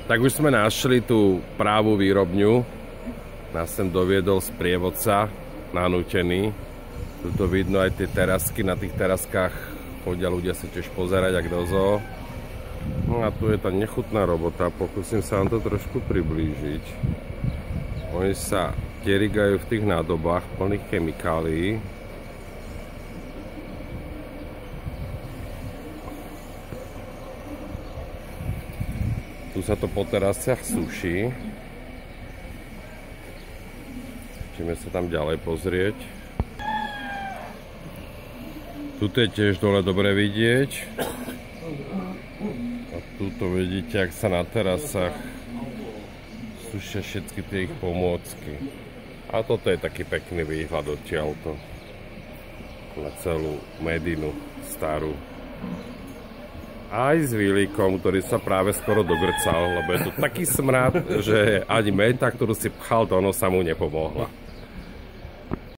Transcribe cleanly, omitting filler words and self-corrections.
Tak už sme našli tú právú výrobňu. Nás sem doviedol sprievodca, nanútený. Tuto vidno aj tie terasky, na tých teraskách chodia ľudia si tiež pozerať, ak do zoo. No a tu je tá nechutná robota, pokúsim sa vám to trošku priblížiť. Oni sa terigajú v tých nádobách plných chemikálií. Tu sa to po terasách suší. Ideme sa tam ďalej pozrieť. Tuto je tiež dole dobre vidieť. A tuto vidíte, ak sa na terasách sušia všetky tie ich pomôcky. A toto je taký pekný výhľad odtiaľto na celú Medinu starú. Aj s Vílikom, ktorý sa práve skoro dogrcal, lebo je tu taký smrad, že ani menta, ktorú si pchal do nosa, mu nepomohla.